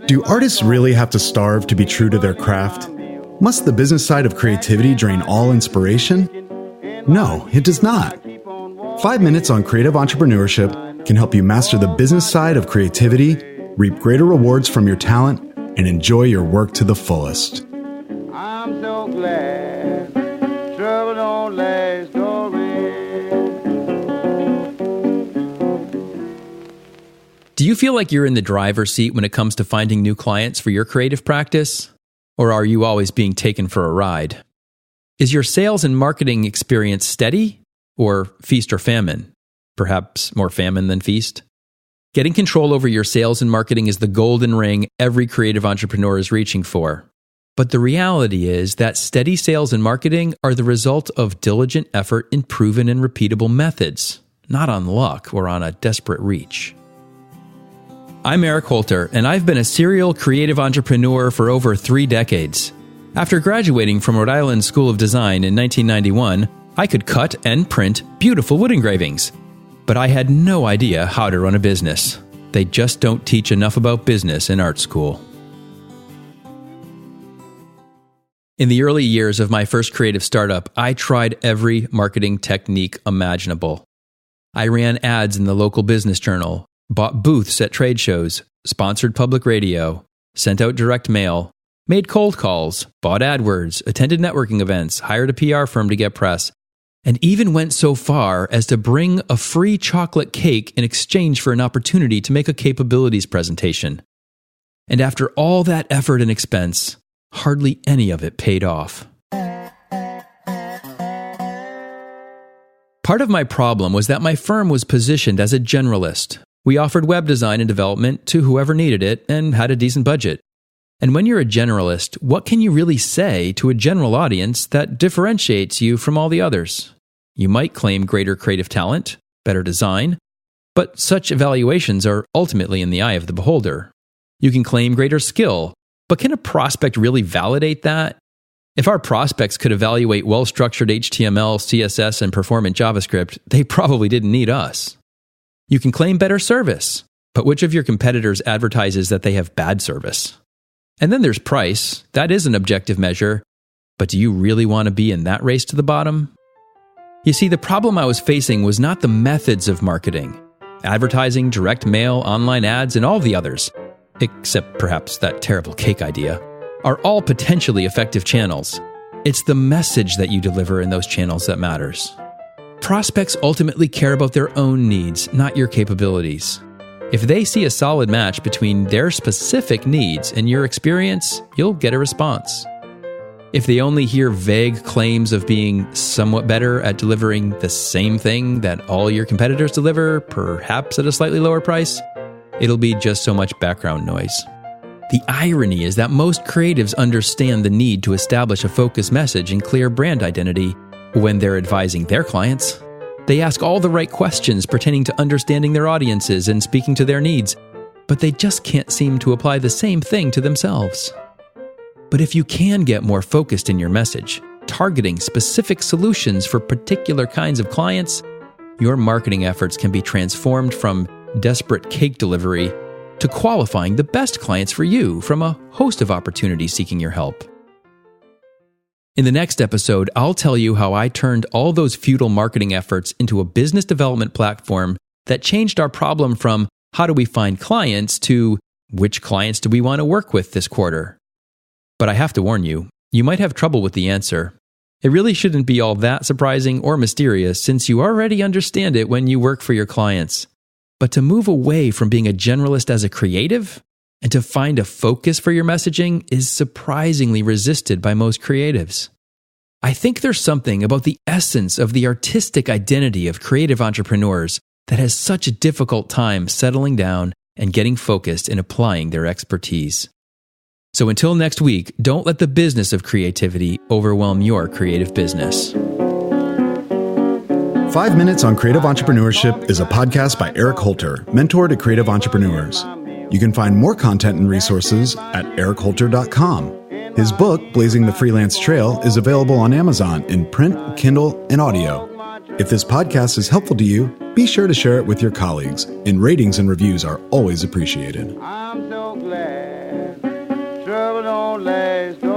Do artists really have to starve to be true to their craft? Must the business side of creativity drain all inspiration? No, it does not. 5 minutes on creative entrepreneurship can help you master the business side of creativity, reap greater rewards from your talent, and enjoy your work to the fullest. I'm so glad trouble don't last always. Do you feel like you're in the driver's seat when it comes to finding new clients for your creative practice? Or are you always being taken for a ride? Is your sales and marketing experience steady or feast or famine? Perhaps more famine than feast? Getting control over your sales and marketing is the golden ring every creative entrepreneur is reaching for. But the reality is that steady sales and marketing are the result of diligent effort in proven and repeatable methods, not on luck or on a desperate reach. I'm Eric Holter, and I've been a serial creative entrepreneur for over 3 decades. After graduating from Rhode Island School of Design in 1991, I could cut and print beautiful wood engravings. But I had no idea how to run a business. They just don't teach enough about business in art school. In the early years of my first creative startup, I tried every marketing technique imaginable. I ran ads in the local business journal, bought booths at trade shows, sponsored public radio, sent out direct mail, made cold calls, bought AdWords, attended networking events, hired a PR firm to get press, and even went so far as to bring a free chocolate cake in exchange for an opportunity to make a capabilities presentation. And after all that effort and expense, hardly any of it paid off. Part of my problem was that my firm was positioned as a generalist. We offered web design and development to whoever needed it and had a decent budget. And when you're a generalist, what can you really say to a general audience that differentiates you from all the others? You might claim greater creative talent, better design, but such evaluations are ultimately in the eye of the beholder. You can claim greater skill, but can a prospect really validate that? If our prospects could evaluate well-structured HTML, CSS, and performant JavaScript, they probably didn't need us. You can claim better service, but which of your competitors advertises that they have bad service? And then there's price. That is an objective measure, but do you really want to be in that race to the bottom? You see, the problem I was facing was not the methods of marketing. Advertising, direct mail, online ads, and all the others, except perhaps that terrible cake idea, are all potentially effective channels. It's the message that you deliver in those channels that matters. Prospects ultimately care about their own needs, not your capabilities. If they see a solid match between their specific needs and your experience, you'll get a response. If they only hear vague claims of being somewhat better at delivering the same thing that all your competitors deliver, perhaps at a slightly lower price, it'll be just so much background noise. The irony is that most creatives understand the need to establish a focused message and clear brand identity when they're advising their clients. They ask all the right questions pertaining to understanding their audiences and speaking to their needs, but they just can't seem to apply the same thing to themselves. But if you can get more focused in your message, targeting specific solutions for particular kinds of clients, your marketing efforts can be transformed from desperate cake delivery to qualifying the best clients for you from a host of opportunities seeking your help. In the next episode, I'll tell you how I turned all those futile marketing efforts into a business development platform that changed our problem from how do we find clients to which clients do we want to work with this quarter. But I have to warn you, you might have trouble with the answer. It really shouldn't be all that surprising or mysterious since you already understand it when you work for your clients. But to move away from being a generalist as a creative and to find a focus for your messaging is surprisingly resisted by most creatives. I think there's something about the essence of the artistic identity of creative entrepreneurs that has such a difficult time settling down and getting focused in applying their expertise. So until next week, don't let the business of creativity overwhelm your creative business. 5 Minutes on Creative Entrepreneurship is a podcast by Eric Holter, mentor to creative entrepreneurs. You can find more content and resources at ericholter.com. His book, Blazing the Freelance Trail, is available on Amazon in print, Kindle, and audio. If this podcast is helpful to you, be sure to share it with your colleagues, and ratings and reviews are always appreciated. I'm so glad Trouble don't last